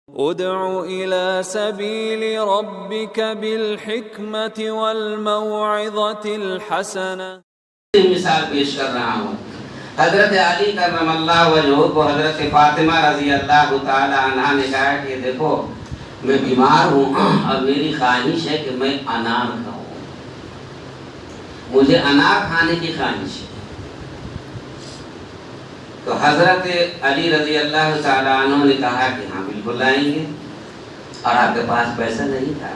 ادع إلى سبيل ربك بالحكمة والموعظة الحسنة. مثال پیش کر رہا ہوں. حضرت علی کرم اللہ وجہہ کو حضرت فاطمہ رضی اللہ تعالی عنہا نے کہا کہ دیکھو میں بیمار ہوں اور میری خواہش ہے کہ میں انار کھاؤں، مجھے انار کھانے کی خواہش ہے. تو حضرت علی رضی اللہ تعالی عنہ نے کہا کہ ہاں بالکل لائیں گے، اور آپ کے پاس پیسہ نہیں تھا.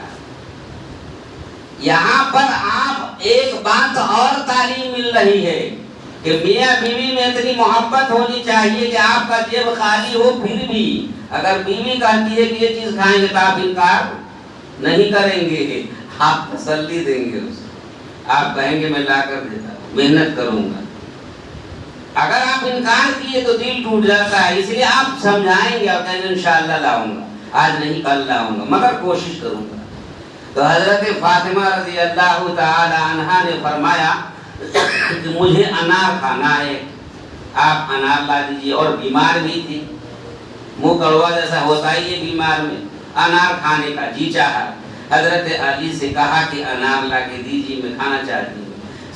یہاں پر آپ ایک بات اور تعلیم مل رہی ہے کہ میاں بیوی میں اتنی محبت ہونی چاہیے کہ آپ کا جیب خالی ہو پھر بھی اگر بیوی کہتی ہے کہ یہ چیز کھائیں گے تو آپ انکار نہیں کریں گے، آپ تسلی دیں گے اسے. آپ کہیں گے میں لا کر دیتا ہوں، محنت کروں گا. اگر آپ انکار کیے تو دل ٹوٹ جاتا ہے، اس لیے آپ سمجھائیں گے اور کہیں گے انشاءاللہ لاؤں گا، آج نہیں کل لاؤں گا مگر کوشش کروں گا. تو حضرت فاطمہ رضی اللہ تعالی عنہا نے فرمایا کہ مجھے انار کھانا ہے، آپ انار لا دیجیے. اور بیمار بھی تھی، منہ کڑوا جیسا ہوتا ہی ہے بیمار میں، انار کھانے کا جی چاہا. حضرت علی سے کہا کہ انار لا کے دیجیے، میں کھانا چاہتی ہوں.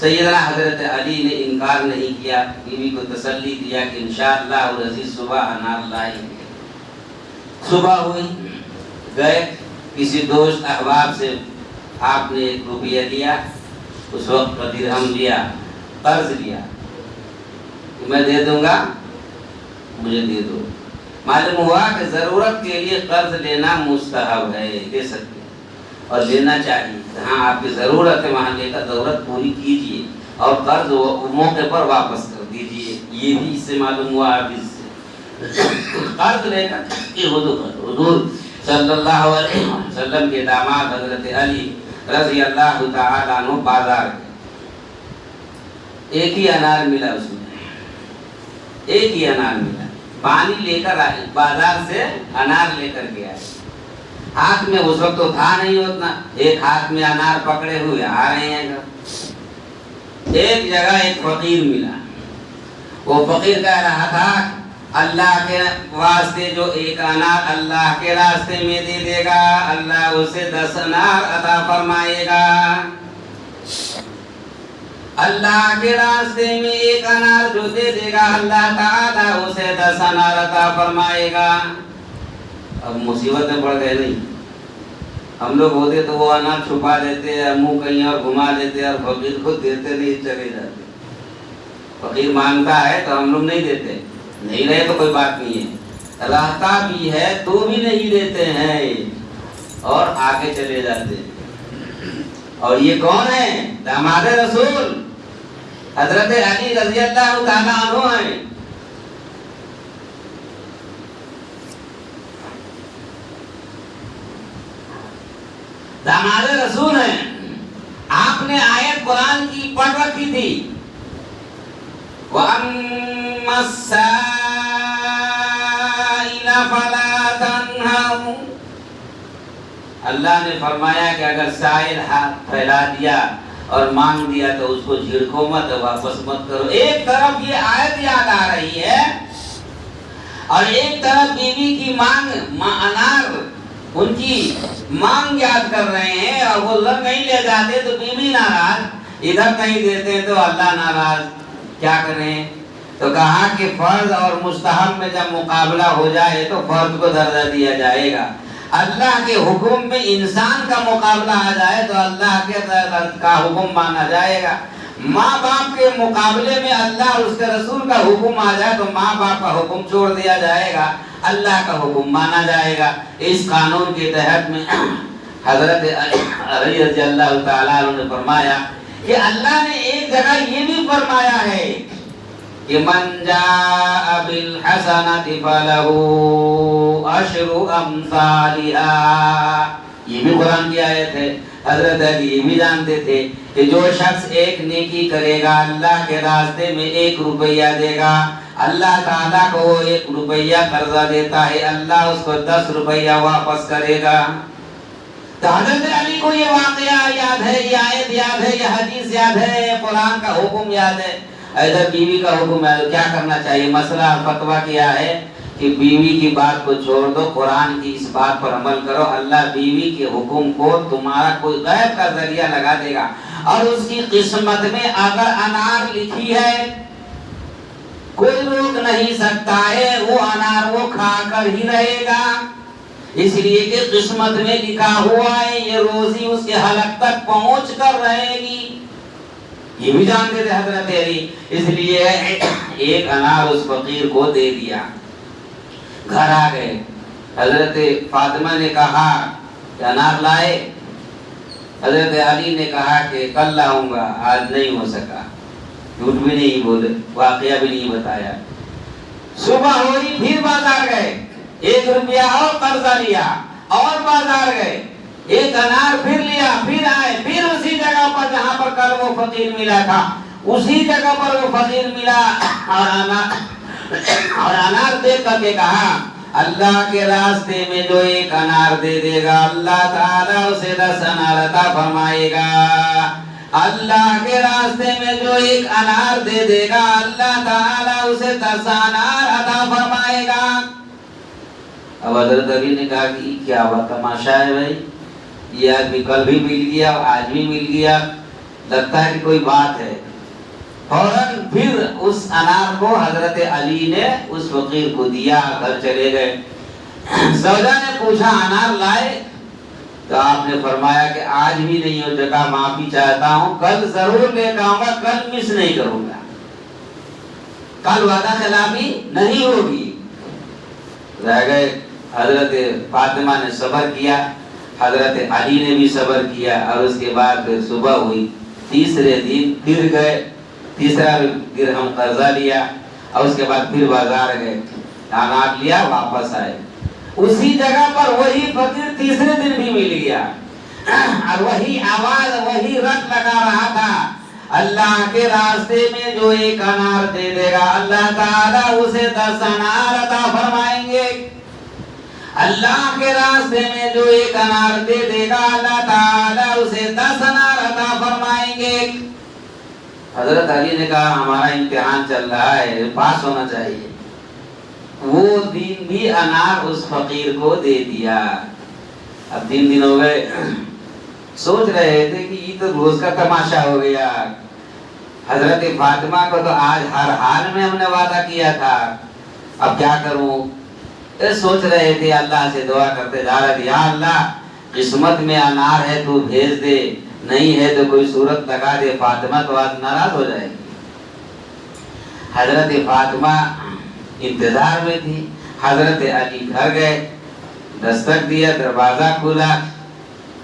سیدنا حضرت علی نے انکار نہیں کیا، بیوی کو تسلی دیا کہ انشاءاللہ العزیز صبح انار لائیں گے. صبح ہوئی، گئے کسی دوست احباب سے آپ نے 1 روپیہ لیا، اس وقت کا درہم لیا، قرض لیا کہ میں دے دوں گا، مجھے دے دو. معلوم ہوا کہ ضرورت کے لیے قرض لینا مستحب ہے، دے سکتے ہیں اور لینا چاہیے. ہاں آپ کی ضرورت ہے وہاں لے کر ضرورت پوری کیجیے اور قرض موقع پر واپس کر دیجیے. یہ بھی اس سے معلوم ہوا حدیث سے. قرض لے کر کہ حضور صلی اللہ علیہ وسلم کے داماد حضرت علی رضی اللہ تعالی عنہ بازار گئے. ایک ہی انار ملا، اس میں ایک ہی انار ملا. پانی لے کر آئے، بازار سے انار لے کر کے آئے. ہاتھ میں اس وقت تو تھا نہیں اتنا، ایک ہاتھ میں انار پکڑے ہوئے آ رہے ہیں. ایک جگہ ایک فقیر ملا. وہ فقیر کہہ رہا تھا اللہ کے واسطے جو ایک انار اللہ کے راستے میں دے دے گا اللہ اسے 10 انار عطا فرمائے گا. اللہ کے راستے میں ایک انار جو دے دے گا اللہ تعالیٰ اسے 10 انار عطا فرمائے گا. اب مصیبت میں پڑ گئے. نہیں ہم لوگ ہوتے تو وہ انار چھپا دیتے، منہ کہیں اور گھما دیتے اور فقیر خود دیتے نہیں چلے جاتے. فقیر مانگتا ہے تو ہم لوگ نہیں دیتے، نہیں رہے تو کوئی بات نہیں ہے، رہتا بھی ہے تو بھی نہیں دیتے ہیں اور آگے چلے جاتے ہیں. اور یہ کون ہے؟ داماد رسول حضرت علی رضی اللہ تعالی عنہ ہیں. داماد رسول ہیں. آپ نے آیت قرآن کی پڑھ رکھی تھی، وَأَمَّا السَّائِلَ فَلَا تَنْهَرْ. اللہ نے فرمایا کہ اگر سائل ہاتھ پھیلا دیا اور مانگ دیا تو اس کو جھڑکو مت، واپس مت کرو. ایک طرف یہ آیت یاد آ رہی ہے اور ایک طرف بیوی کی مانگ، انار ان کی مانگ یاد کر رہے ہیں اور وہ ادھر نہیں لے جاتے تو بیوی ناراض، ادھر نہیں دیتے تو اللہ ناراض. کیا کریں؟ تو کہا کہ فرض اور مستحب میں جب مقابلہ ہو جائے تو فرض کو درجہ دیا جائے گا. اللہ کے حکم میں انسان کا مقابلہ آ جائے تو اللہ کے کا حکم مانا جائے گا. ماں باپ کے مقابلے میں اللہ اور اس کے رسول کا حکم آ جائے تو ماں باپ کا حکم چھوڑ دیا جائے گا، اللہ کا حکم مانا جائے گا. اس قانون کے تحت میں حضرت علی رضی اللہ تعالیٰ عنہ نے فرمایا کہ اللہ نے ایک جگہ یہ بھی فرمایا ہے کہ من جاء بالحسنۃ فلہ عشر امثالها. یہ بھی قرآن کی آیت ہے. حضرت علی یہ بھی جانتے تھے کہ جو شخص ایک نیکی کرے گا اللہ کے راستے میں 1 روپیہ دے گا، اللہ تعالیٰ کو وہ 1 روپیہ قرضہ دیتا ہے، اللہ اس کو 10 روپیہ واپس کرے گا. تو حضرت علی کو یہ واقعہ یاد ہے، یہ آیت یاد ہے، یہ حدیث یاد ہے، یہ قرآن کا حکم یاد ہے. ادھر بیوی کا حکم ہے، کیا کرنا چاہیے؟ مسئلہ فتویٰ کیا ہے کہ بیوی کی بات کو چھوڑ دو، قرآن کی اس بات پر عمل کرو، اللہ بیوی کے حکم کو تمہارا کوئی غیر کا ذریعہ لگا دے گا، اور اس کی قسمت میں اگر انار لکھی ہے کوئی روک نہیں سکتا ہے، وہ انار وہ کھا کر ہی رہے گا، اس لیے کہ قسمت میں لکھا ہوا ہے یہ روزی اس کے حلق تک پہنچ کر رہے گی، یہ بھی جانتے تھے حضرت علی، اس لیے ایک انار اس فقیر کو دے دیا۔ گھر آ گئے، حضرت فاطمہ نے کہا کہ انار لائے؟ حضرت علی نے کہا کہ کل لاؤں گا، آج نہیں ہو سکا، جھوٹ بھی نہیں بولے، واقعہ بھی نہیں بتایا۔ صبح ہوئی پھر بازار گئے، 1 روپیہ اور قرضہ لیا، اور بازار گئے، ایک انار پھر لیا، پھر آئے، پھر اسی جگہ پر جہاں پر کل وہ فقیر ملا تھا اسی جگہ پر وہ فقیر ملا، اور انار دیکھ کر کے کہا اللہ کے راستے میں جو ایک انار دے دے گا اللہ تعالیٰ اسے 10 انار عطا فرمائے گا، اللہ کے راستے میں جو ایک انار دے دے گا اللہ تعالیٰ اسے 10 انار عطا فرمائے گا۔ اب حضرت علی نے کہا کہ کیا ہوا، تماشا ہے بھائی، یہ آدمی کل بھی مل گیا آج بھی مل گیا، لگتا ہے کہ کوئی بات ہے۔ فوراً پھر اس انار کو حضرت علی نے اس فقیر کو دیا، گھر چلے گئے۔ زوجہ نے پوچھا انار لائے؟ تو آپ نے فرمایا کہ آج بھی نہیں ہو سکا، معافی چاہتا ہوں، کل ضرور لے کے آؤں گا، کل مس نہیں کروں گا، کل وعدہ خلافی نہیں ہوگی۔ رہ گئے، حضرت فاطمہ نے صبر کیا، حضرت علی نے بھی صبر کیا، اور اس کے بعد پھر صبح ہوئی، تیسرے دن پھر گئے، تیسرا درہم قرضہ لیا، اور اس کے بعد پھر بازار گئے، انار لیا، واپس آئے، اسی جگہ پر وہی فقیر تیسرے دن بھی مل گیا، اور وہی آواز وہی رٹ لگا رہا تھا، اللہ کے راستے میں جو ایک انار دے دے گا اللہ تعالیٰ اسے 10 انار عطا فرمائیں گے، اللہ کے راستے میں جو ایک انار دے دے گا اللہ تعالیٰ اسے 10 انار عطا فرمائیں گے۔ حضرت علی نے کہا ہمارا امتحان چل رہا ہے، پاس ہونا چاہیے، وہ دن بھی انار اس فقیر کو دے دیا۔ اب 3 دن ہو گئے، سوچ رہے تھے کہ یہ تو روز کا تماشا ہو گیا، حضرت فاطمہ کو تو آج ہر حال میں ہم نے وعدہ کیا تھا، اب کیا کروں؟ سوچ رہے تھے، اللہ سے دعا کرتے جا رہے تھے، یا اللہ قسمت میں انار ہے تو بھیج دے، نہیں ہے تو کوئی صورت لگا دے، فاطمہ تو آج ناراض ہو جائے گی۔ حضرت فاطمہ انتظار میں تھی، حضرت علی گھر گئے، دستک دیا، دروازہ کھولا،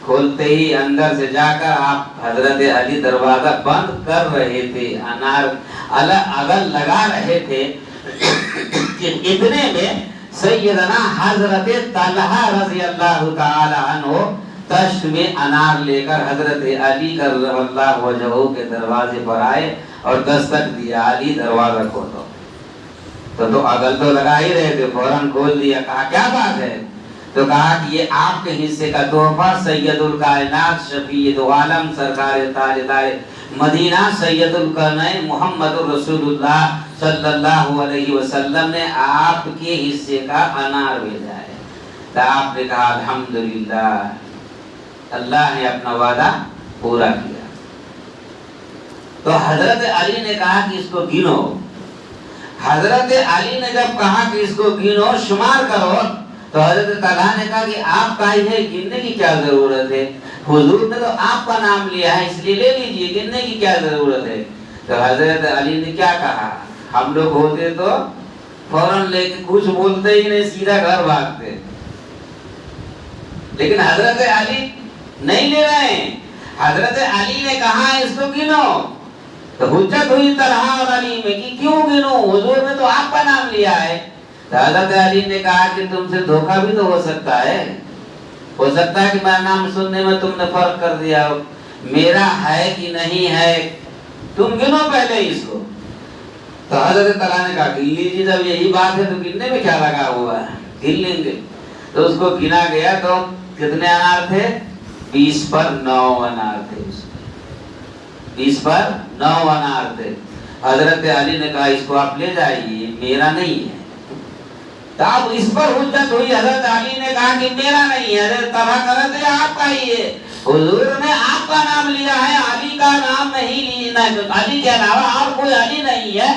کھولتے ہی اندر سے جا کر آپ حضرت علی دروازہ بند کر رہے تھے، انار اگل لگا رہے تھے کہ اتنے میں سیدنا حضرت طلحہ رضی اللہ تعالی عنہ تشت میں انار لے کر حضرت علی کرم اللہ وجہہ کے دروازے پر آئے اور دستک دیا، علی دروازہ کھولو۔ تو اگل تو لگا ہی رہے تھے، فوراً کھول دیا، کہا کیا بات ہے؟ تو کہا کہ یہ آپ کے حصے کا تحفہ سید الکائنات شفیع دو عالم سرکار تاجدار مدینہ سید القرنین محمد رسول اللہ صلی اللہ علیہ وسلم نے آپ کے حصے کا انار بھیجا ہے۔ تو آپ نے کہا الحمدللہ، اللہ نے اپنا وعدہ پورا کیا۔ تو حضرت علی نے کہا کہ اس کو گنو، حضرت علی نے جب کہا کہ اس کو گنو، شمار کرو، تو حضرت طلحہ نے کہا کہ آپ کا ہی ہے، گننے کی کیا ضرورت ہے، حضور نے تو آپ کا نام لیا ہے اس لیے لے لیجئے، گننے کی کیا ضرورت ہے۔ تو حضرت علی نے کیا کہا، ہم لوگ ہوتے تو فوراً لے کے کچھ بولتے ہی نہیں، سیدھا گھر بھاگتے، لیکن حضرت علی نہیں لے رہے ہیں، حضرت علی نے کہا اس کو گنو، تو حجت ہوئی طلحہ اور علی میں کہ کیوں گنو، حضور نے تو آپ کا نام لیا ہے۔ تو حضرت علی نے کہا کہ تم سے دھوکہ بھی تو ہو سکتا ہے کہ میرا نام سننے میں تم نے فرق کر دیا ہو، میرا ہے کہ نہیں ہے، تم گنو پہلے اس کو۔ تو حضرت طلحہ نے کہا گن لیجیے، جب یہی بات ہے تو گننے میں کیا لگا ہوا ہے، گن لیں گے۔ تو اس کو گنا گیا تو کتنے انار تھے، 20 پر 9 انار تھے، 20 پر 9 انار تھے۔ حضرت علی نے کہا اس کو آپ لے جائیے، میرا نہیں ہے۔ تو اب اس پر حجت ہوئی، حضرت علی نے کہا کہ میرا نہیں ہے، حضرت طلحہ کہا تھے آپ کا ہی ہے، حضور نے آپ کا نام لیا ہے، علی کا نام نہیں لیا، علی کے علاوہ اور کوئی علی نہیں ہے،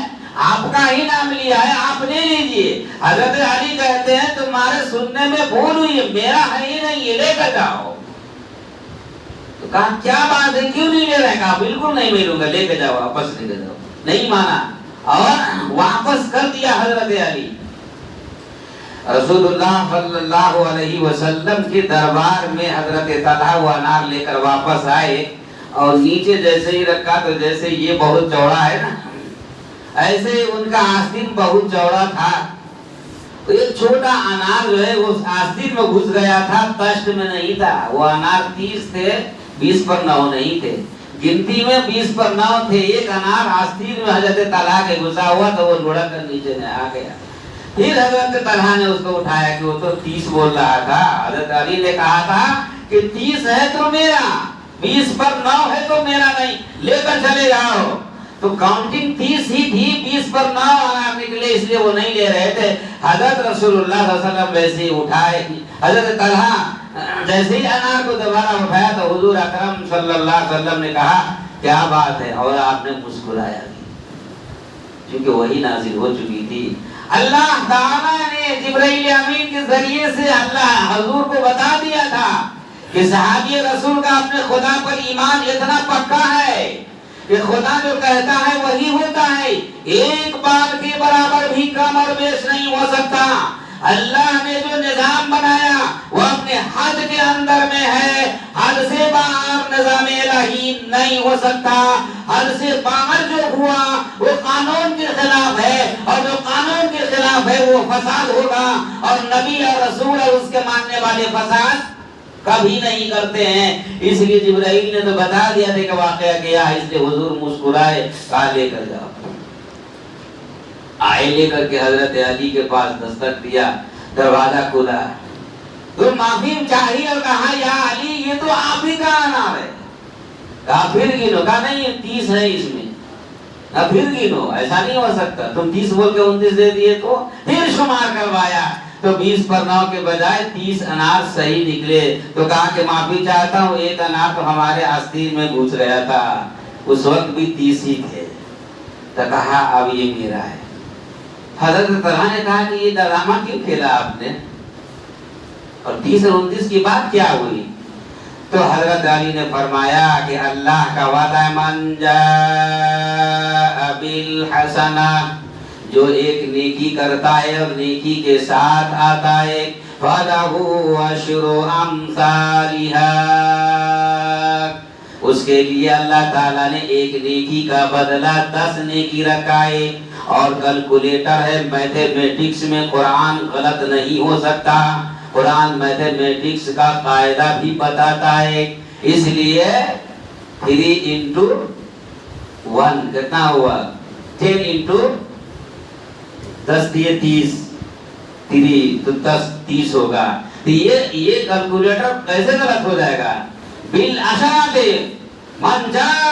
آپ کا ہی نام لیا ہے، آپ لے لیجئے۔ حضرت علی کہتے ہیں تمہارے سننے میں بھول ہوئی ہے، میرا ہے ہی نہیں، یہ لے کر جاؤ۔ تو کہا کیا بات ہے، کیوں نہیں لے رہے؟ کہا بالکل نہیں ملوں گا، لے کے جاؤ، واپس لے کے جاؤ۔ نہیں مانا اور واپس کر دیا حضرت علی۔ رسول اللہ صلی اللہ علیہ وسلم کے دربار میں حضرت طلحہ وہ انار لے کر واپس آئے، اور نیچے جیسے ہی رکھا تو جیسے یہ بہت چوڑا ہے نا، ایسے ان کا آستین بہت چوڑا تھا، ایک چھوٹا انار جو ہے وہ آستین میں گھس گیا تھا، تشت میں نہیں تھا۔ وہ انار 30 تھے، 20 پر 9 نہیں تھے، گنتی میں 20 پر 9 تھے۔ ایک انار آستین میں حضرت طلحہ کے گھسا ہوا تو وہ لڑک کر نیچے میں آ گیا۔ پھر حضرت طلحہ نے اس کو اٹھایا کہ وہ تو 30 بول رہا تھا، حضرت علی نے کہا تھا کہ 30 ہے تو میرا، 20 پر 9 ہے تو میرا نہیں، لے کر چلے جاؤ۔ تو کاؤنٹنگ 30 ہی تھی، 20 پر 9 انار نکلے، اس لیے وہ نہیں لے رہے تھے۔ حضرت رسول اللہ صلی اللہ علیہ وسلم ویسے ہی اٹھائے، حضرت طلحہ جیسے ہی انار کو دوبارہ اٹھایا تو حضور اکرم صلی اللہ علیہ وسلم نے کہا کیا بات ہے، اور آپ نے مسکرایا، کیونکہ وہی نازل ہو چکی تھی۔ اللہ تعالیٰ نے جبرائیل امین کے ذریعے سے اللہ حضور کو بتا دیا تھا کہ صحابی رسول کا اپنے خدا پر ایمان اتنا پکا ہے کہ خدا جو کہتا ہے وہی ہوتا ہے، ایک بال کے برابر بھی کم اور بیش نہیں ہو سکتا۔ اللہ نے جو نظام بنایا وہ اپنے حد کے اندر میں ہے، حد سے باہر نظام الہی نہیں ہو سکتا۔ حد سے باہر جو ہوا وہ قانون کے خلاف ہے، اور جو قانون کے خلاف ہے وہ فساد ہوگا، اور نبی اور رسول اور اس کے ماننے والے فساد کبھی نہیں کرتے ہیں۔ اس لیے جبرائیل نے تو بتا دیا تھا کہ واقعہ کیا ہے، اس لیے حضور مسکرائے، کہا لے کر جاؤ۔ آئے لے کر کے حضرت علی کے پاس دستک دیا، دروازہ کھلا تو معافی چاہیے اور کہا یا علی یہ تو آپ ہی کا انار ہے۔ کہا پھر گنو، کہا نہیں 30 ہے اس میں، کہا پھر گنو، ایسا نہیں ہو سکتا، تم 30 بول کے 29 دے دیے تو پھر شمار کروایا تو 20 پر 9 کے بجائے 30 انار صحیح نکلے۔ تو کہا کہ معافی چاہتا ہوں، ایک انار تو ہمارے آستین میں گھس گیا تھا، اس وقت بھی 30 ہی تھے۔ تو کہا اب یہ میرا ہے۔ حضرت طلحہ نے کہا کہ یہ ڈرامہ کیوں کھیلا آپ نے، اور 30 اور 29 کی بات کیا ہوئی؟ تو حضرت علی نے فرمایا کہ اللہ کا وعدہ من جاء بالحسنہ، جو ایک نیکی کرتا ہے اور نیکی کے ساتھ آتا ہے، فَلَهُ عَشْرُ أَمْثَالِهَا، اس کے لیے اللہ تعالیٰ نے ایک نیکی کا بدلہ 10 نیکی رکھا ہے۔ اور کیلکولیٹر ہے، میتھمیٹکس میں قرآن غلط نہیں ہو سکتا، قرآن میتھمیٹکس کا قاعدہ بھی بتاتا ہے، اس لیے 3 into 1 کتنا ہوا، 10 into 10 دیے 30، 3 تو 10 30 ہوگا۔ تو یہ کیلکولیٹر کیسے غلط ہو جائے گا؟ بالعشرات من جاء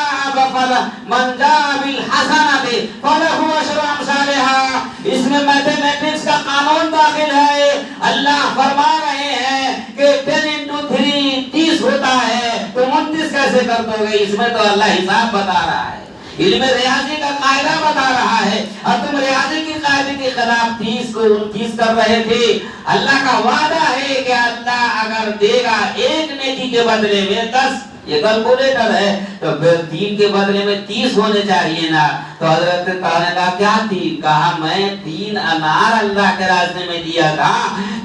بالحسنات فله عشر امثالها، اس میں میتھمیٹکس کا قانون داخل ہے۔ اللہ فرما رہے ہیں کہ 10 into 3 30 ہوتا ہے، تو 29 کیسے کر دو گے؟ اس میں تو اللہ حساب بتا رہا ہے، علم ریاضی کا قاعدہ بتا رہا ہے، اور تم ریاضی کی قاعدے کے خلاف 30 کو 29 کر رہے تھے۔ اللہ کا وعدہ ہے کہ اللہ اگر دے گا ایک نیکی کے بدلے میں 10، یہ کیلکولیٹر ہے، تو پھر 3 کے بدلے میں 30 ہونے چاہیے نا۔ تو حضرت طلحہ نے کہا کیا 3؟ کہا میں 3 انار اللہ کے راستے میں دیا تھا،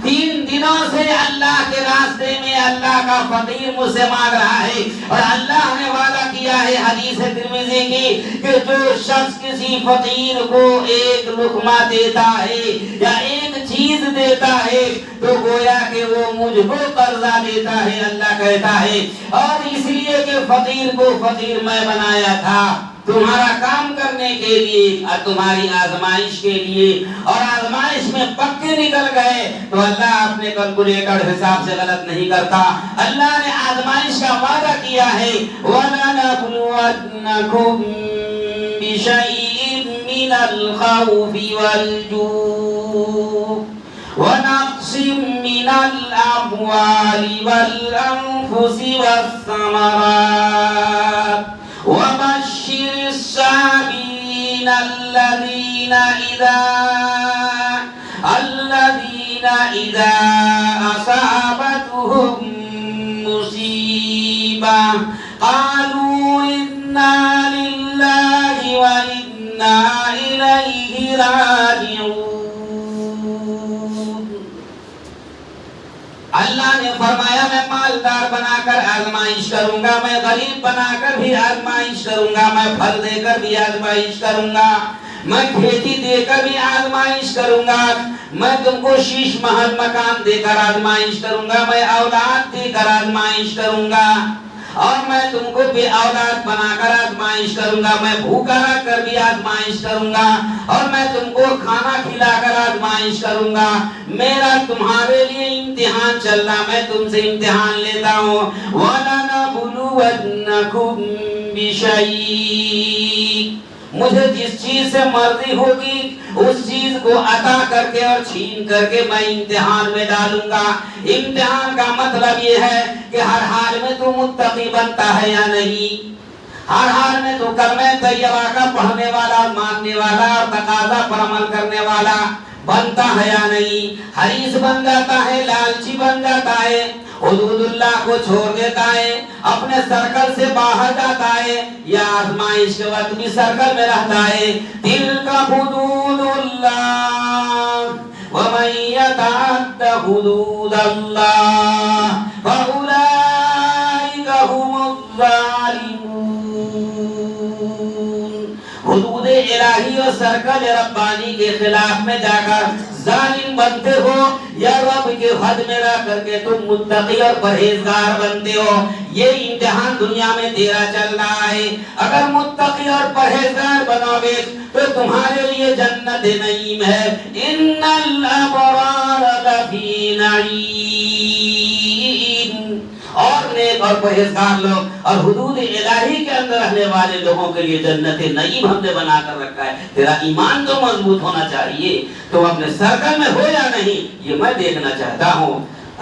3 دنوں سے اللہ کے راستے میں اللہ کا فقیر مجھ سے مانگ رہا ہے، اور اللہ نے وعدہ کیا ہے حدیث ترمذی کی کہ جو شخص کسی فقیر کو ایک لقمہ دیتا ہے یا ایک چیز دیتا ہے تو گویا کہ وہ مجھ کو قرضہ دیتا ہے، اللہ کہتا ہے۔ اور اس لیے کہ فقیر کو فقیر میں بنایا تھا تمہارا کام کرنے کے لیے اور تمہاری آزمائش کے لیے، اور آزمائش میں پکے نکل گئے تو اللہ اپنے کیلکولیٹر حساب سے غلط نہیں کرتا۔ اللہ نے آزمائش کا وعدہ کیا ہے، وَلَنَبْلُوَنَّكُمْ بِشَيْءٍ مِّنَ الْخَوْفِ وَالْجُوعِ ونقص من الأموال والأنفس والثمرات وبشر الصابرين الذين إذا أصابتهم مصيبة قالوا إنا لله وإنا إليه راجعون. اللہ نے فرمایا میں مالدار بنا کر آزمائش کروں گا، میں غریب بنا کر بھی آزمائش کروں گا، میں پھل دے کر بھی آزمائش کروں گا، میں کھیتی دے کر بھی آزمائش کروں گا، میں تم کو شیش محل مکان دے کر آزمائش کروں گا، میں اولاد دے کر آزمائش کروں گا، اور میں تم کو بے اولاد بنا کر آزمائش کروں گا، میں بھوکا رکھ کر بھی آزمائش کروں گا، اور میں تم کو کھانا کھلا کر آزمائش کروں گا. میرا تمہارے لیے امتحان چل رہا، میں تم سے امتحان لیتا ہوں. وَلَنَبْلُوَنَّكُمْ بِشَيْءٍ، مجھے جس چیز سے مرضی ہوگی اس چیز کو عطا کر کے اور چھین کر کے میں امتحان میں ڈالوں گا. امتحان کا مطلب یہ ہے کہ ہر حال میں تو متقی بنتا ہے یا نہیں، ہر حال میں تو کلمہ طیبہ کا پڑھنے والا، ماننے والا اور تقاضا پر عمل کرنے والا بنتا ہے یا نہیں، حریص بن جاتا ہے، لالچی بن جاتا ہے، حدود اللہ کو چھوڑ دیتا ہے، اپنے سرکل سے باہر جاتا ہے، یا آزمائش کے وقت بھی سرکل میں رہتا ہے. تلک حدود اللہ ومن یتعد حدود اللہ فاولئک هم الظالمون. حدود الہی اور سرکل ربانی کے خلاف میں جا کر ظالم بنتے ہو یا رب کے حد میں رہ کر کے تم متقی اور پرہیزگار بنتے ہو، یہ امتحان دنیا میں تیرا چل رہا ہے. اگر متقی اور پرہیزگار بنوگے تو تمہارے لیے جنت نعیم ہے. ان الابرار لفی نعیم، اور نیک اور پرہیزگار لوگ اور حدود الہی کے اندر رہنے والے لوگوں کے لیے جنت نعیم ہم نے بنا کر رکھا ہے. تیرا ایمان تو مضبوط ہونا چاہیے، تو اپنے سرکل میں ہو یا نہیں یہ میں دیکھنا چاہتا ہوں.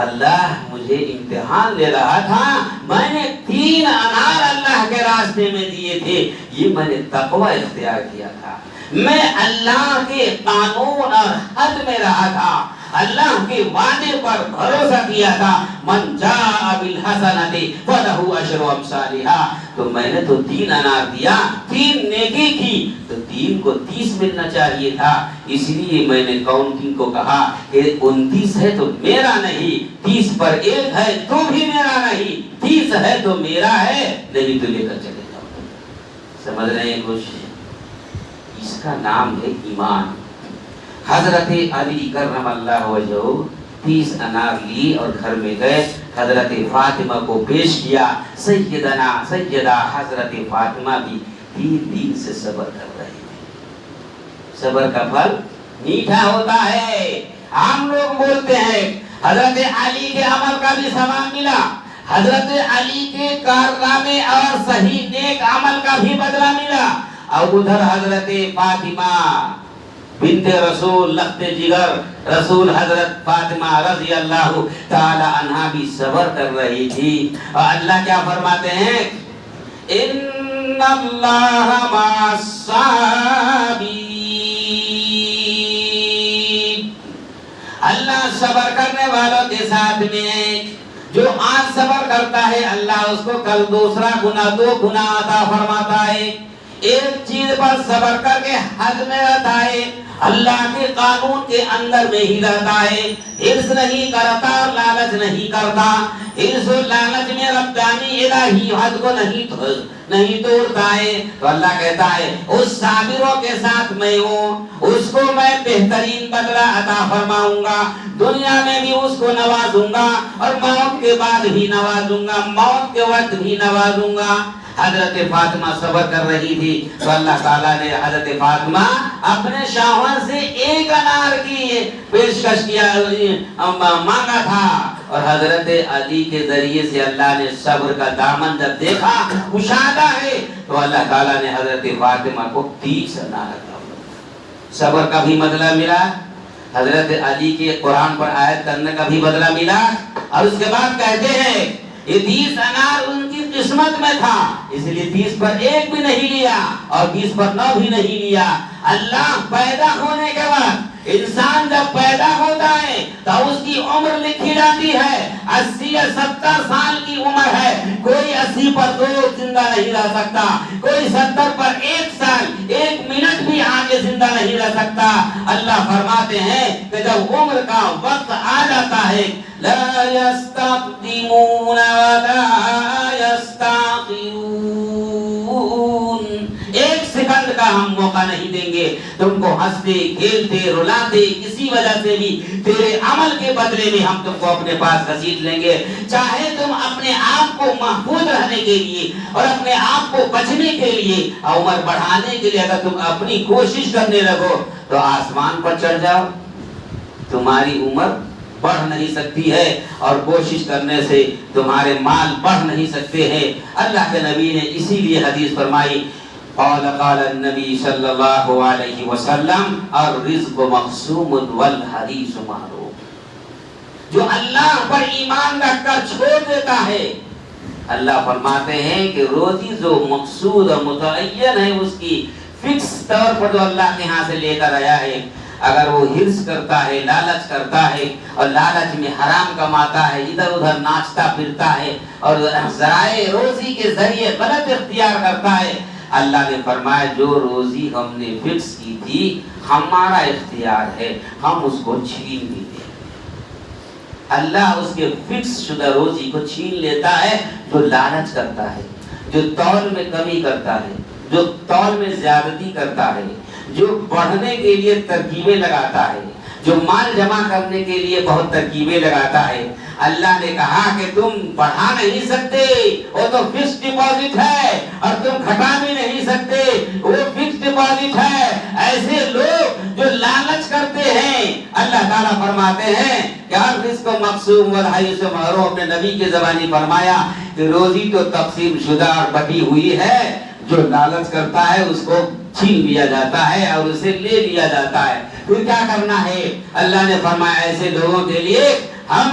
اللہ مجھے امتحان لے رہا تھا، میں نے 3 انار اللہ کے راستے میں دیے تھے، یہ میں نے تقوی اختیار کیا تھا، میں اللہ کے قانون اور حد میں رہا تھا، اللہ کے وعدے پر بھروسہ کیا تھا. من جاء بالحسنۃ فلہ عشر امثالھا، تو میں نے تو 3 انار دیا، 3 نیکی کی، تو 3 کو 30 ملنا چاہیے تھا. اس لیے میں نے کاؤنٹنگ کو کہا کہ 29 ہے تو میرا نہیں، 30 پر 1 ہے تو بھی میرا نہیں، 30 ہے تو میرا ہے، نہیں تو لے کر چلے جاؤ. سمجھ رہے ہیں کچھ؟ اس کا نام ہے ایمان. حضرت علی کرم اللہ وجہہ 30 انار لی اور گھر میں گئے، حضرت فاطمہ کو پیش کیا. سیدہ حضرت فاطمہ بھی 3 دن سے صبر کر رہی تھی. صبر کا پھل میٹھا ہوتا ہے. ہم لوگ بولتے ہیں حضرت علی کے عمل کا بھی ثواب ملا، حضرت علی کے کارنامے اور صحیح نیک عمل کا بھی بدلہ ملا، اور ادھر حضرت فاطمہ بنت رسول لخت جگر رسول حضرت فاطمہ رضی اللہ تعالی عنہا بھی صبر کر رہی تھی. اور اللہ کیا فرماتے ہیں؟ ان اللہ مع الصابرین، اللہ صبر کرنے والوں کے ساتھ میں. جو آج صبر کرتا ہے اللہ اس کو کل 2 گنا عطا فرماتا ہے. ایک چیز پر صبر کر کے حد میں رہتا ہے، اللہ کے قانون کے اندر میں ہی رہتا ہے، حرص نہیں کرتا اور لالچ نہیں کرتا. حرص و لالچ میں ربانی الہی حد کو نہیں توڑتا ہے. تو اللہ کہتا ہے اس صابروں کے ساتھ میں ہوں، اس کو میں بہترین بدلہ عطا فرماؤں گا، دنیا میں بھی اس کو نوازوں گا اور موت کے بعد بھی نوازوں گا، موت کے وقت بھی نوازوں گا. حضرت فاطمہ صبر کر رہی تھی تو اللہ تعالیٰ نے حضرت فاطمہ اپنے شوہر سے 1 انار کی پیشکش کیا مانگا تھا، اور حضرت علی کے ذریعے سے اللہ نے صبر کا دامن جب دیکھا مشاہدہ ہے تو اللہ تعالیٰ نے حضرت فاطمہ کو 30 انار عطا فرمایا. صبر کا بھی بدلہ ملا، حضرت علی کے قرآن پر آیت کرنے کا بھی بدلہ ملا، اور اس کے بعد کہتے ہیں یہ 30 انار ان کی قسمت میں تھا، اس لیے 30 پر ایک بھی نہیں لیا اور 20 پر 9 بھی نہیں لیا۔ اللہ پیدا ہونے کے بعد انسان جب پیدا ہوتا ہے تو اس کی عمر لکھی جاتی ہے، 80 یا 70 سال کی عمر ہے، کوئی 80 پر 2 زندہ نہیں رہ سکتا، کوئی 70 پر 1 سال 1 منٹ بھی آگے زندہ نہیں رہ سکتا۔ اللہ فرماتے ہیں کہ جب عمر کا وقت آ جاتا ہے لا يستقدمون ولا يستاخرون، 1 سیکنڈ کا ہم موقع نہیں دیں گے تم کو ہنستے کھیلتے رلاتے کسی وجہ سے بھی تیرے عمل کے بدلے میں ہم تم کو اپنے پاس گھسیٹ لیں گے۔ چاہے تم اپنے آپ کو محفوظ رہنے کے لیے اور اپنے آپ کو بچنے کے لیے عمر بڑھانے کے لیے اگر تم اپنی کوشش کرنے لگو تو آسمان پر چڑھ جاؤ، تمہاری عمر بڑھ نہیں سکتی ہے اور کوشش کرنے سے تمہارے مال بڑھ نہیں سکتے ہیں۔ اللہ کے نبی نے اسی لیے حدیث فرمائی، قال النبی صلی اللہ علیہ وسلم الرزق مقسوم والحدیث معروف۔ جو اللہ پر ایمان رکھ کر چھوڑ دیتا ہے، اللہ فرماتے ہیں کہ روزی جو مقصود اور متعین ہے اس کی فکس طور پر جو اللہ کے ہاں سے لے کر آیا ہے، اگر وہ حرص کرتا ہے لالچ کرتا ہے اور لالچ میں حرام کماتا ہے، ادھر ادھر ناچتا پھرتا ہے اور ذرائع روزی کے ذریعے غلط اختیار کرتا ہے، اللہ نے فرمایا جو روزی ہم نے فکس کی تھی ہمارا اختیار ہے، ہم اس کو چھین بھی دیں۔ اللہ اس کے فکس شدہ روزی کو چھین لیتا ہے جو لالچ کرتا ہے، جو تول میں کمی کرتا ہے، جو تول میں زیادتی کرتا ہے، جو بڑھنے کے لیے ترکیبیں لگاتا ہے، جو مال جمع کرنے کے لیے بہت ترکیبیں لگاتا ہے۔ اللہ نے کہا کہ تم بڑھا نہیں سکتے، وہ تو فکس ڈپازٹ ہے، اور تم گھٹا بھی نہیں سکتے، وہ فکس ڈپازٹ ہے۔ ایسے لوگ جو لالچ کرتے ہیں، اللہ تعالیٰ فرماتے ہیں کہ الرزق مقسوم والحدیث معروف، اپنے نبی کے زبانی فرمایا کہ روزی تو تقسیم شدہ اور بٹی ہوئی ہے، جو لالچ کرتا ہے اس کو چھین لیا جاتا ہے اور اسے لے لیا جاتا ہے۔ پھر کیا کرنا ہے؟ اللہ نے فرمایا ایسے لوگوں کے لیے ہم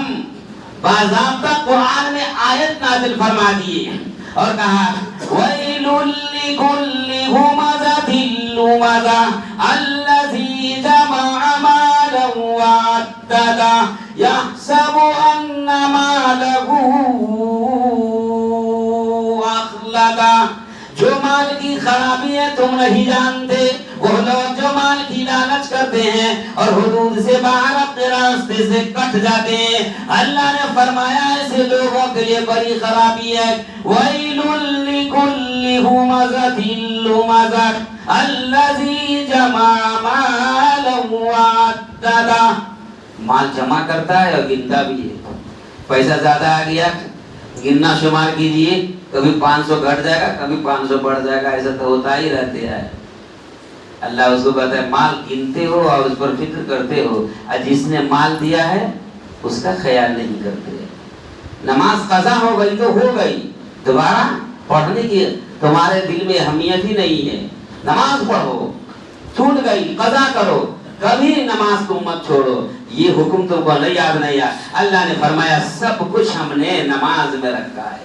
باضابطہ قرآن میں آیت نازل فرما دیے اور کہا وَيْلٌ لِكُلِّ هُمَزَةٍ لُمَزَةٍ الَّذِي جَمَعَ مَالًا وَعَدَّدَهُ يَحْسَبُ أَنَّ مَالَهُ أَخْلَدَهُ۔ جو مال کی خرابی ہے تم نہیں جانتے، وہ لوگ جو مال کی لالچ کرتے ہیں اور حدود سے باہر اپنے راستے سے کٹ جاتے ہیں، اللہ نے فرمایا ایسے لوگوں کے لیے بڑی خرابی ہے۔ وَيْلٌ لِكُلِّ هُمَزَةٍ لُمَزَةٍ الَّذِي جَمَعَ مَالًا وَعَدَّدَهُ، مال جمع کرتا ہے اور گنتا بھی ہے، پیسہ زیادہ آ گیا گننا شمار کیجئے، کبھی 500 گھٹ جائے گا کبھی 500 بڑھ جائے گا، ایسا تو ہوتا ہی رہتے ہے۔ اللہ اس کو کہتا ہے مال گنتے ہو اور اس پر فکر کرتے ہو، اور جس نے مال دیا ہے اس کا خیال نہیں کرتے۔ نماز قضا ہو گئی تو ہو گئی، دوبارہ پڑھنے کی تمہارے دل میں اہمیت ہی نہیں ہے۔ نماز پڑھو، چھوٹ گئی قضا کرو، کبھی نماز کو مت چھوڑو، یہ حکم تم کو نہیں یاد نہیں ہے۔ اللہ نے فرمایا سب کچھ ہم نے نماز میں رکھا ہے،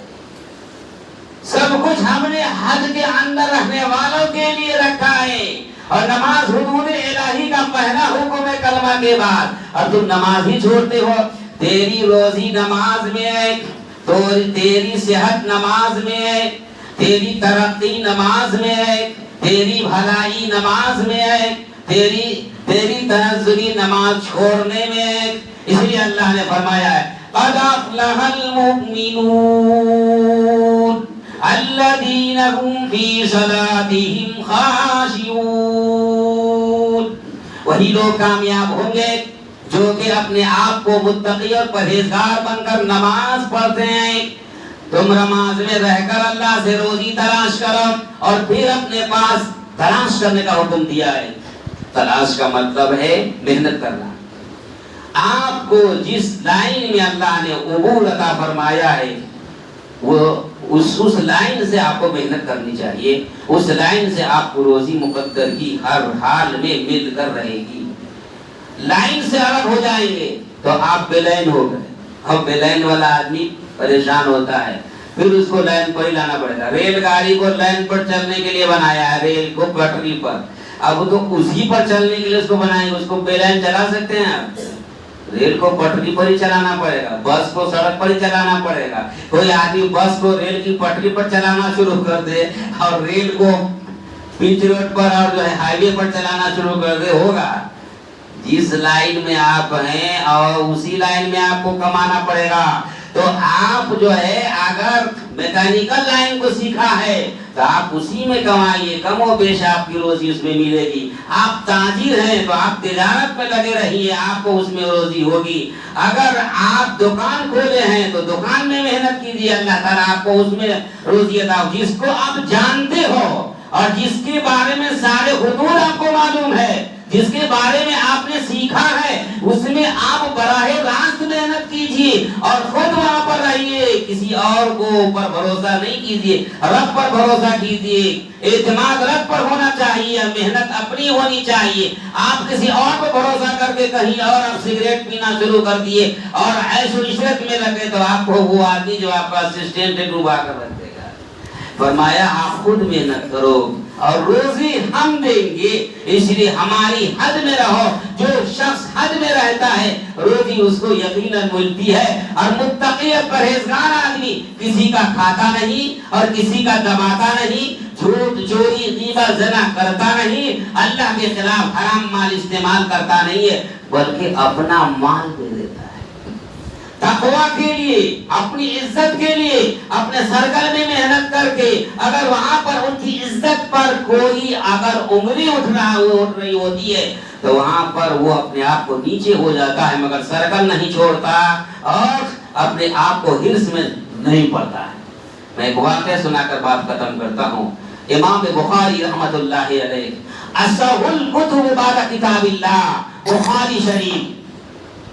سب کچھ ہم نے حج کے اندر رہنے والوں کے لیے رکھا ہے، اور نماز حدود الہی کا پہلا حکم ہے کلمہ کے بعد، اور تم نماز ہی چھوڑتے ہو۔ تیری روزی نماز میں ہے، تو تیری صحت نماز میں ہے، تیری ترقی نماز میں ہے، تیری بھلائی نماز میں ہے، تیری تنزلی نماز چھوڑنے میں ہے۔ اس لیے اللہ نے فرمایا ہے قد افلح المؤمنون الذین هم فی صلاتهم خاشعون، وہی لوگ کامیاب ہوں گے جو کہ اپنے آپ کو متقی اور پرہیزگار بن کر نماز پڑھتے ہیں۔ تم نماز میں رہ کر اللہ سے روزی تلاش کرو، اور پھر اپنے پاس تلاش کرنے کا حکم دیا ہے۔ تلاش کا مطلب ہے محنت کرنا۔ آپ کو جس لائن میں اللہ نے عبور عطا فرمایا ہے وہ اس لائن سے آپ کو محنت کرنی چاہیے، اس لائن سے آپ کو روزی مقدر کی ہر حال میں مل کر رہے گی۔ لائن سے الگ ہو جائیں گے تو آپ بے لائن ہو گئے. اب بے لائن والا آدمی پریشان ہوتا ہے, پھر اس کو لائن پر ہی لانا پڑے گا. ریل گاڑی کو لائن پر چلنے کے لیے بنایا ہے, ریل کو پٹری پر, اب تو اسی پر چلنے کے لیے اس کو بنائیں گے. اس کو بے لائن چلا سکتے ہیں آپ؟ ریل کو پٹری پر ہی چلانا پڑے گا, بس کو سڑک پر ہی چلانا پڑے گا. کوئی آدمی بس کو ریل کی پٹری پر چلانا شروع کر دے اور ریل کو پچ روڈ پر اور جو ہے ہائی وے پر چلانا شروع کر دے, ہوگا؟ جس لائن میں آپ ہیں اور اسی لائن میں آپ کو کمانا پڑے گا. تو آپ جو ہے اگر میکینیکل لائن کو سیکھا ہے تو آپ اسی میں کمائیے, کم و بیش آپ کی روزی اس میں ملے گی. آپ تاجر ہیں تو آپ تجارت میں لگے رہیے, آپ کو اس میں روزی ہوگی. اگر آپ دکان کھولے ہیں تو دکان میں محنت کیجیے, اللہ تعالیٰ آپ کو اس میں روزی عطا ہوگی. جس کو آپ جانتے ہو اور جس کے بارے میں سارے حدود آپ کو معلوم ہے, جس کے بارے میں آپ نے سیکھا ہے, اس میں آپ براہ راست محنت کیجیے اور خود وہاں پر رہیے. کسی اور کو پر بھروسہ نہیں کیجیے, رب پر بھروسہ کیجیے. اعتماد رب پر ہونا چاہیے, محنت اپنی ہونی چاہیے. آپ کسی اور پر بھروسہ کر کے کہیں اور آپ سگریٹ پینا شروع کر دیے اور عیش و عشرت میں لگے تو آپ کو وہ آدمی جو آپ کا اسسٹنٹ ہے ڈوبا کر رکھ دے گا. فرمایا آپ خود محنت کرو اور روزی ہم دیں گے, اس لیے ہماری حد میں رہو. جو شخص حد میں رہتا ہے روزی اس کو یقیناً ملتی ہے. اور متقی پرہیزگار آدمی کسی کا کھاتا نہیں اور کسی کا دباتا نہیں, جھوٹ چوری غیبت زنا کرتا نہیں, اللہ کے خلاف حرام مال استعمال کرتا نہیں ہے, بلکہ اپنا مال دے دیتا ہے تقویٰ کے لیے, اپنی عزت کے لیے, اپنے سرکل میں محنت کر کے. اگر وہاں پر ان کی عزت پر کوئی اگر انگلی اٹھ رہی ہوتی ہے تو وہاں پر وہ اپنے آپ کو نیچے ہو جاتا ہے, مگر سرکل نہیں چھوڑتا اور اپنے آپ کو ہرس میں نہیں پڑتا ہے. میں ایک واقعہ سنا کر بات ختم کرتا ہوں. امام بخاری رحمت اللہ علیہ, اصح الکتب بعد کتاب اللہ, بخاری شریف,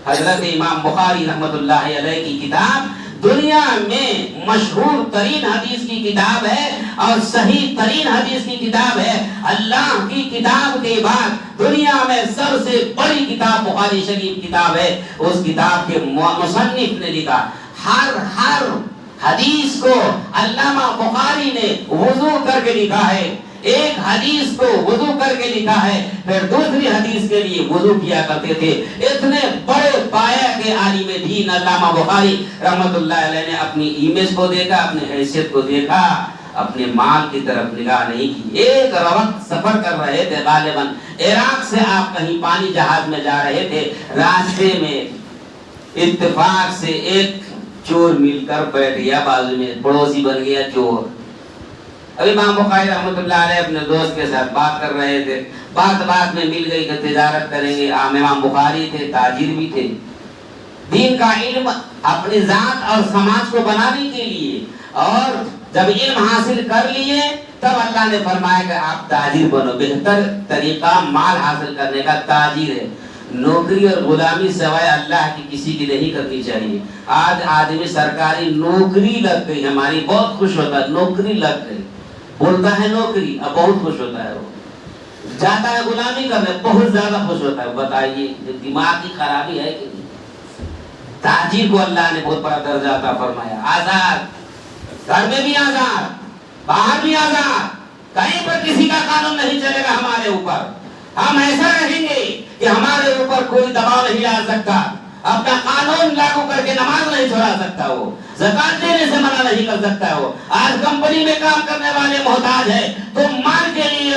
حضرت امام بخاری رحمت اللہ علیہ کی کتاب دنیا میں مشہور ترین حدیث کی کتاب ہے اور صحیح ترین حدیث کی کتاب ہے. اللہ کی کتاب کے بعد دنیا میں سب سے بڑی کتاب بخاری شریف کتاب ہے. اس کتاب کے مصنف نے لکھا ہر حدیث کو علامہ بخاری نے وضو کر کے لکھا ہے. ایک حدیث کو وضو کر کے لکھا ہے, پھر دوسری حدیث کے لیے وضو کیا کرتے تھے. اتنے بڑے پایا کے عالم دین علامہ بخاری رحمت اللہ علیہ نے اپنی امیج کو دیکھا, اپنی حیثیت کو دیکھا, اپنے مال کی طرف نگاہ نہیں کی. ایک وقت سفر کر رہے تھے, غالباً عراق سے آپ کہیں پانی جہاز میں جا رہے تھے. راستے میں اتفاق سے ایک چور مل کر بیٹھ گیا بازو میں, پڑوسی بن گیا چور. اب امام بخاری رحمت اللہ علیہ اپنے دوست کے ساتھ بات کر رہے تھے, بات میں مل گئی کہ تجارت کریں گے. امام بخاری تھے, تاجر بھی تھے, دین کا علم اپنی ذات اور سماج کو بنانے کے لیے, اور جب علم حاصل کر لیے تب اللہ نے فرمایا کہ آپ تاجر بنو. بہتر طریقہ مال حاصل کرنے کا تاجر ہے. نوکری اور غلامی سوائے اللہ کی کسی کی نہیں کرنی چاہیے. آج آدمی سرکاری نوکری لگ گئی, ہماری بہت خوش ہوتا ہے, نوکری لگ گئی, بولتا ہے نوکری, اب بہت خوش ہوتا ہے. وہ جاتا ہے غلامی کرنے, بہت زیادہ خوش ہوتا ہے. بتائیے دماغ کی خرابی ہے کہ نہیں؟ تاجر کو اللہ نے بہت بڑا درجہ عطا فرمایا. آزاد, گھر میں بھی آزاد, باہر بھی آزاد, کہیں پر کسی کا قانون نہیں چلے گا ہمارے اوپر. ہم ایسا رہیں گے کہ ہمارے اوپر کوئی دباؤ نہیں ڈال سکتا, اپنا قانون لاگو کر کے نماز نہیں چھوڑا سکتا, وہ زکات دینے سے منع نہیں کر سکتا ہے. وہ آج کمپنی میں کام کرنے والے محتاج ہیں, تم مال کے لیے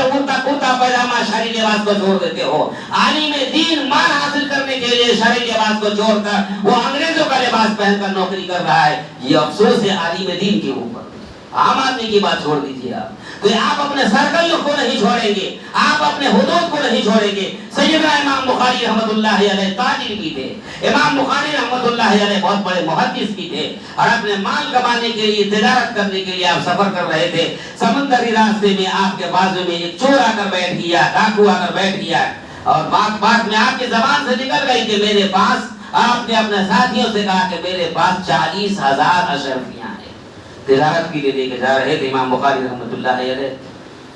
کرتا پائجامہ شرعی لباس کو چھوڑ دیتے ہو. عالم دین مال حاصل کرنے کے لیے شرعی لباس کو چھوڑ کر وہ انگریزوں کا لباس پہن کر نوکری کر رہا ہے. یہ افسوس ہے عالم دین کے اوپر. عام آدمی کی بات چھوڑ دیجیے آپ, تو آپ اپنے سرکل کو نہیں چھوڑیں گے, آپ اپنے حدود کو نہیں چھوڑیں گے. سیدنا امام بخاری رحمت اللہ علیہ تاجر بھی تھے. امام بخاری رحمت اللہ علیہ بہت بڑے محدث بھی تھے, اور اپنے مال کمانے کے لیے, تجارت کرنے کے لیے آپ سفر کر رہے تھے. سمندری راستے میں آپ کے بازو میں ایک چور آ کر بیٹھ گیا, ڈاکو آ کر بیٹھ گیا, اور بات میں آپ کی زبان سے نکل گئی کہ میرے پاس, آپ نے اپنے ساتھیوں سے کہا کہ میرے پاس 40,000 اشرفیاں ہیں, تجارت کے لیے لے کے جا رہے تھے. امام بخاری رحمت اللہ علیہ,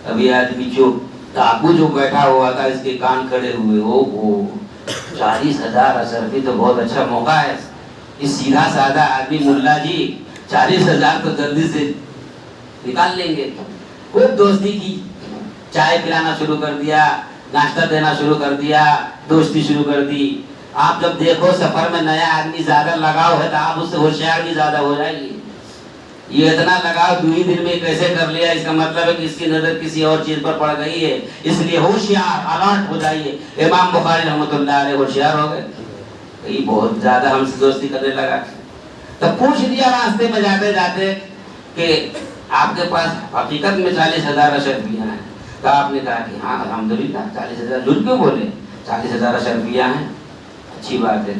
ابھی آدمی جو ڈاکو جو بیٹھا ہوا تھا اس کے کان کھڑے ہوئے, 40,000 اشرفی تو بہت اچھا موقع ہے. اس سیدھا سادہ آدمی ملا جی 40,000 تو جلدی سے نکال لیں گے. خوب دوستی کی, چائے پلانا شروع کر دیا, ناشتہ دینا شروع کر دیا, دوستی شروع کر دی. آپ جب دیکھو سفر میں نیا آدمی زیادہ لگاؤ ہے تو آپ اس سے ہوشیار بھی زیادہ ہو جائیں گے. یہ اتنا لگاؤ 2 ہی دن میں کیسے کر لیا, اس کا مطلب ہے کہ اس کی نظر کسی اور چیز پر پڑ گئی ہے, اس لیے ہوشیار الرٹ ہو جائیے. امام بخاری رحمۃ اللہ علیہ ہوشیار ہو گئے, یہ بہت زیادہ ہم سے دوستی کرنے لگا. تب پوچھ دیا راستے میں جاتے جاتے کہ آپ کے پاس حقیقت میں 40,000 اشرفیاں ہیں؟ تو آپ نے کہا کہ ہاں الحمدللہ 40,000. جھوٹ کیوں بولے, 40,000 اشرفیاں ہیں, اچھی بات ہے.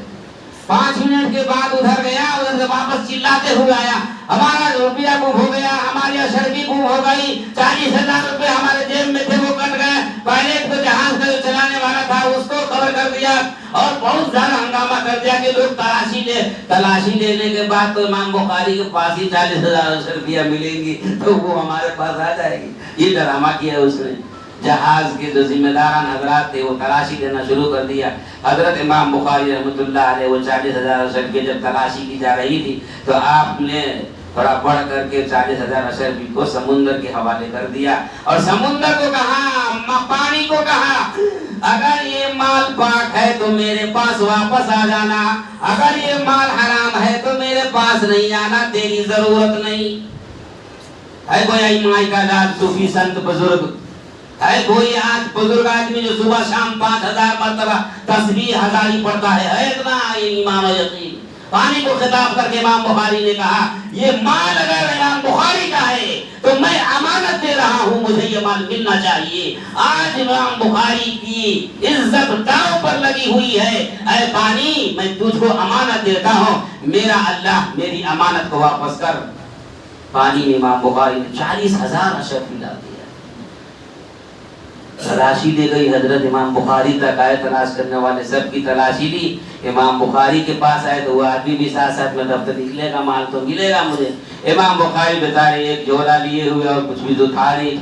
5 منٹ کے بعد ادھر گیا, ادھر سے واپس چلاتے ہوئے آیا, ہمارا روپیہ گم ہو گیا, ہماری اشرفی گم ہو گئی, 40,000 روپے ہمارے جیب میں تھے وہ کٹ گئے. پائلٹ کو جہاز کا جو چلانے والا تھا اس کو خبر کر دیا اور بہت زیادہ ہنگامہ کر دیا کہ لوگ تلاشی لینے کے بعد تو امام بخاری کے پاس ہی 40,000 اشرفیاں ملیں گی تو وہ ہمارے پاس آ جائے گی. یہ ڈرامہ کیا اس نے. جہاز کے جو ذمہ داران حضرات تھے وہ تلاشی دینا شروع کر دیا. حضرت امام بخاری رحمۃ اللہ علیہ وہ 40,000 اشرفی جب تلاشی کی جا رہی تھی تو آپ نے تھوڑا بڑھ کر کے 40,000 اشرفی کو سمندر کے حوالے کر دیا اور سمندر کو کہا, پانی کو کہا, اگر یہ مال پاک ہے تو میرے پاس واپس آ جانا, اگر یہ مال حرام ہے تو میرے پاس نہیں آنا, تیری ضرورت نہیں. ہے کوئی ایمائی کا لال صوفی سنت بزرگ, ہے کوئی آج بزرگ آدمی جو صبح شام 5,000 مرتبہ تسبیح ہزاری پڑھتا ہے اتنا ایمان و یقین. پانی کو خطاب کر کے امام بخاری نے کہا یہ مال اگر امام بخاری کا ہے تو میں امانت دے رہا ہوں, مجھے یہ مال ملنا چاہیے. آج امام بخاری کی عزت داؤ پر لگی ہوئی ہے. اے پانی میں تجھ کو امانت دیتا ہوں, میرا اللہ میری امانت کو واپس کر. پانی میں امام بخاری نے 40,000 اشرفی لا دیا. تلاشی لے گئی حضرت امام بخاری تک آئے, تلاش کرنے والے سب کی تلاشی لی. امام بخاری کے پاس آئے تو وہ آدمی بھی ساتھ ساتھ میں دفتر نکلے گا, مال تو ملے گا مجھے. امام بخاری بتارے ایک جھولا لیے ہوئے اور کچھ بھی تو تھا نہیں,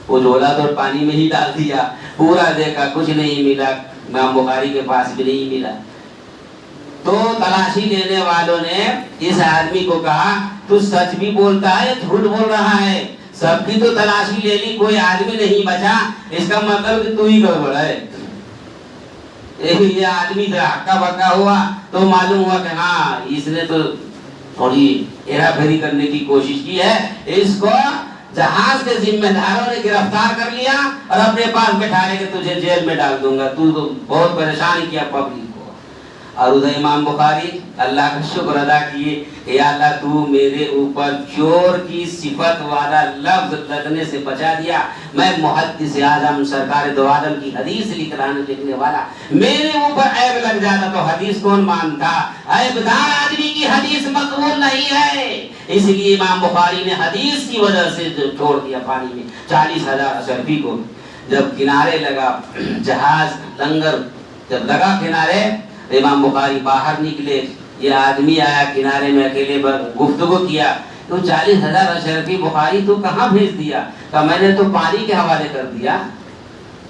وہ جھولا تو پانی میں ہی ڈال دیا. پورا دیکھا کچھ نہیں ملا, امام بخاری کے پاس بھی نہیں ملا. تو تلاشی لینے والوں نے اس آدمی کو کہا تو سچ بھی بولتا ہے جھوٹ بول رہا ہے, سب کی تو تلاشی لے لی کوئی آدمی نہیں بچا, اس کا مطلب کہ تو ہی گڑبڑ ہے. یہ آدمی ہکا بکا ہوا تو معلوم ہوا کہ ہاں اس نے تو تھوڑی ہیرا پھیری کرنے کی کوشش کی ہے. اس کو جہاز کے ذمہ داروں نے گرفتار کر لیا اور اپنے پاس بٹھانے کے تجھے جیل میں ڈال دوں گا, تو بہت پریشان کیا پبلک کو. اور ادھر امام بخاری اللہ کا شکر ادا کیے کہ یا اللہ تو میرے اوپر چور کی صفت والا لفظ لگنے سے بچا دیا. میں محدث اعظم سرکار دو عالم کی حدیث لکھنے والا, میرے اوپر عیب لگ جاتا تو حدیث کون مانتا. عیب دار آدمی کی حدیث مقبول نہیں ہے, اس لیے امام بخاری نے حدیث کی وجہ سے چھوڑ دیا پانی میں 40,000 اشرفی کو. جب کنارے لگا جہاز لنگر, جب لگا کنارے امام بخاری باہر نکلے. یہ آدمی آیا کنارے میں اکیلے گفتگو کیا, تو 40,000 اشرفی بخاری تو کہاں بھیج دیا؟ کہ میں نے تو پانی کے حوالے کر دیا,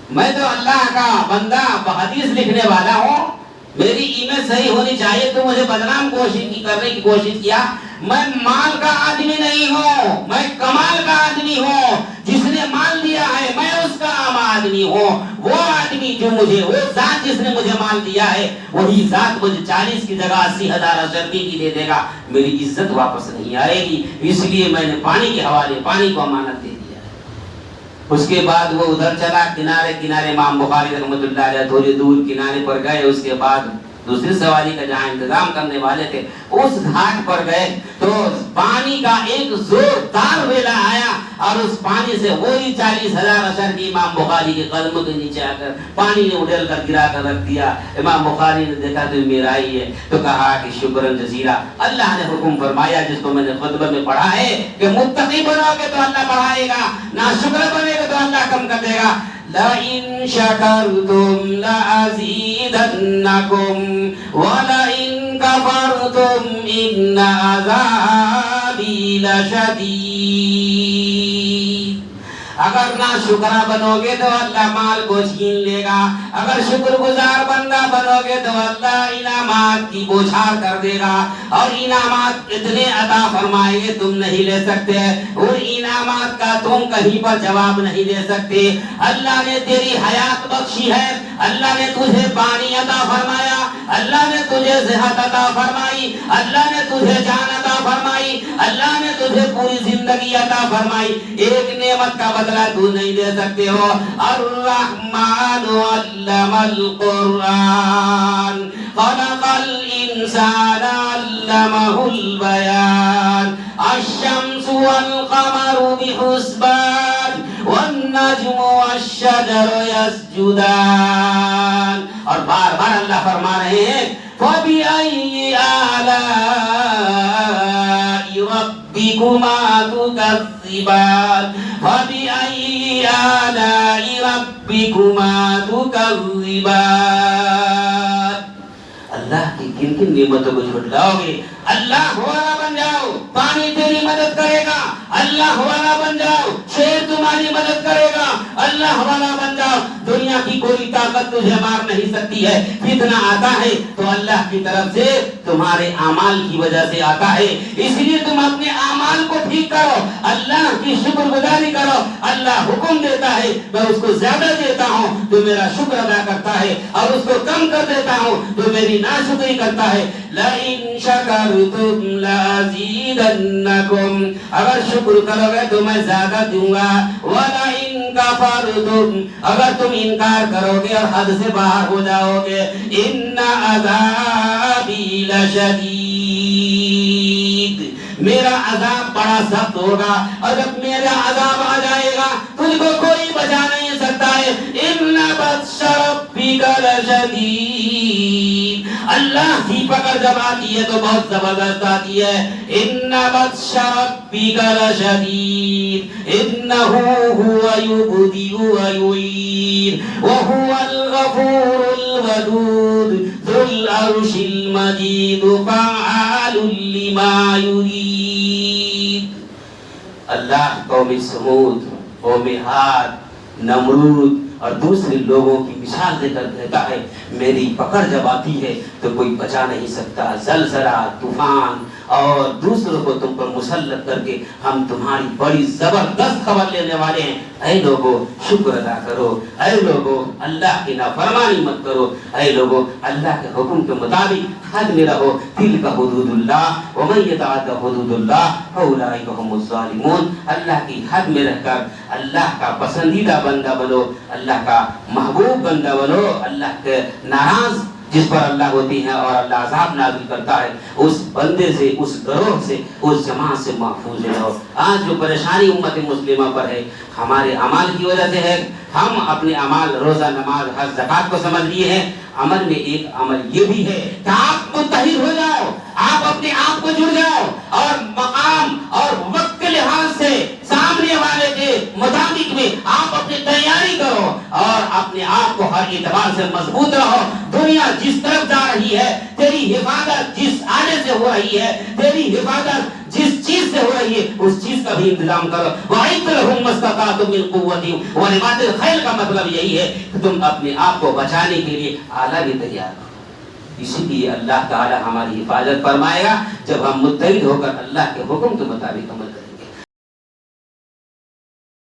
میں تو اللہ کا بندہ حدیث لکھنے والا ہوں, میری امیج صحیح ہونی چاہیے, تو مجھے بدنام کرنے کی کوشش کیا. میں مال کا آدمی نہیں ہوں, میں کمال کا آدمی ہوں. جس نے مال دیا ہے میں اس کا عام آدمی ہوں. وہ آدمی جو مجھے, وہ ذات جس نے مجھے مال دیا ہے وہی ذات مجھے 40 کی جگہ 80,000 اشرفی کی دے دے گا, میری عزت واپس نہیں آئے گی. اس لیے میں نے پانی کے حوالے پانی کو امانت دے دیا. اس کے بعد وہ ادھر چلا کنارے امام بخاری رحمۃ اللہ علیہ تھوڑی دور کنارے پر گئے. اس کے بعد دوسری سواری کا جہاں انتظام کرنے والے تھے اس گھاٹ پر گئے تو پانی کا ایک زوردار ویلا آیا اور اس پانی سے وہی 40,000 اشرفی امام بخاری کے قدموں کے نیچے آ کر پانی نے اڑیل کر گرا کر رکھ دیا. امام بخاری نے دیکھا تو میرا ہی ہے, تو کہا کہ شکرن جزیرہ, اللہ نے حکم فرمایا جس کو میں نے خطبہ میں پڑھا ہے کہ متقی بنو گے تو اللہ بڑھائے گا, ناشکر بنے گے تو اللہ کم کر دے گا. لَإِن شَكَرْتُمْ لَأَزِيدَنَّكُمْ وَلَئِن كَفَرْتُمْ إِنَّ عَذَابِي لَشَدِيدٌ. اگر نہ شکرا بنو گے تو اللہ مال کو چھین لے گا، اگر شکر گزار بندہ بنو گے تو اللہ انعامات کی بوچھار کر دے گا، اور انعامات اتنے عطا فرمائیں گے تم نہیں لے سکتے، اور انعامات کا تم کہیں پر جواب نہیں دے سکتے۔ اللہ نے تیری حیات بخشی ہے، اللہ نے تجھے پانی عطا فرمایا، اللہ نے تجھے صحت عطا فرمائی، اللہ نے تجھے جان عطا فرمائی، اللہ نے تجھے پوری زندگی عطا فرمائی، ایک نعمت کا بدلہ تو نہیں دے سکتے ہو۔ الرحمن علم القرآن خلق الانسان علمہ البیان الشمس والقمر بحسبان والنجم والشجر يسجدان۔ اور بار بار اللہ فرما رہے ہیں فَبِأَيِّ آلَاءِ رَبِّكُمَا تُكَذِّبَانِ فَبِأَيِّ آلَاءِ رَبِّكُمَا تُكَذِّبَانِ۔ اللہ کی کن کن نعمتوں کو جھٹلاؤ گے؟ اللہ ہمارا بن جاؤ، پانی تیری مدد کرے گا، اللہ ہمارا بن جاؤ، شیر تمہاری مدد کرے گا، اللہ ہمارا بن جاؤ، دنیا کی کوئی طاقت تجھے مار نہیں سکتی ہے، فتنہ آتا ہے تو اللہ کی طرف سے تمہارے اعمال کی وجہ سے آتا ہے، اس لیے تم اپنے اعمال کو ٹھیک کرو، اللہ کی شکر گزاری کرو، اللہ حکم دیتا ہے میں اس کو زیادہ دیتا ہوں تو میرا شکر ادا کرتا ہے، اور اس کو کم کر دیتا ہوں تو میری ناشکری کرتا ہے۔ لَإِن شَكَرْتُمْ لَأَزِيدَنَّكُمْ، اگر شکر کرو گے تو میں زیادہ دوں گا، وَلَئِن كَفَرْتُمْ، اگر تم انکار کرو گے اور حد سے باہر ہو جاؤ گے، إِنَّ عَذَابِي لَشَدِيدٌ، میرا عذاب بڑا سخت ہوگا، اور جب میرا عذاب آ جائے گا تجھ کو کوئی بچا نہیں سکتا ہے۔ إِنَّ بَطْشَ رَبِّكَ لَشَدِيدٌ، اللہ کی پکڑ جب آتی ہے تو بہت زبردست آتی ہے۔ إِنَّ بَطْشَ رَبِّكَ لَشَدِيدٌ إِنَّهُ هُوَ يُبْدِئُ وَيُعِيدُ وَهُوَ الْغَفُورُ الْوَدُودُ ذُو الْعَرْشِ الْمَجِيدُ فَعَّالٌ لِمَا يُرِيدُ۔ اللہ قوم سمود، قوم عاد، نمرود اور دوسرے لوگوں کی مثال دے کر کہتا ہے میری پکڑ جب آتی ہے تو کوئی بچا نہیں سکتا، زلزلہ، طوفان اور دوسروں کو تم پر مسلط کر کے ہم تمہاری بڑی زبردست خبر لینے والے ہیں۔ اے لوگو شکر ادا کرو، اے لوگو اللہ کی نافرمانی مت کرو، اے لوگو اللہ کے حکم کے مطابق حد میں رہو۔ تلک حدود اللہ ومن یتعد حدود اللہ فاولئک هم الظالمون، اللہ کی حد میں رہ کر اللہ کا پسندیدہ بندہ بنو، اللہ کا محبوب بندہ بنو، اللہ کے ناراض جس پر اللہ ہوتی ہے اور اللہ عذاب نازل کرتا ہے اس بندے سے، اس گروہ سے، اس جماعت سے محفوظ رہو۔ آج جو پریشانی امت مسلمہ پر ہے ہمارے اعمال کی وجہ سے ہے۔ ہم اپنے اعمال روزہ، نماز، حج، زکوٰۃ کو سمجھ لیے ہیں، عمل میں ایک عمل یہ بھی ہے کہ آپ متحد ہو جاؤ، آپ اپنے آپ کو جڑ جاؤ اور مقام اور وقت کے لحاظ سے سامنے والے کے مطابق میں آپ اپنی تیاری کرو اور اپنے آپ کو ہر اعتبار سے مضبوط رہو۔ دنیا جس طرف جا رہی ہے، تیری حفاظت جس آنے سے ہو رہی ہے، تیری حفاظت جس چیز سے ہو رہی ہے اس چیز کا بھی انتظام کرو۔ وَأَعِدُّ لَهُم مَّا اسْتَطَعْتُم مِّن قُوَّةٍ وَمِن الْخَيْلِ کا مطلب یہی ہے کہ تم اپنے آپ کو بچانے کے لیے آلہ بھی تیار کرو۔ اسی لیے اللہ تعالی ہماری حفاظت فرمائے گا جب ہم متحد ہو کر اللہ کے حکم کے مطابق عمل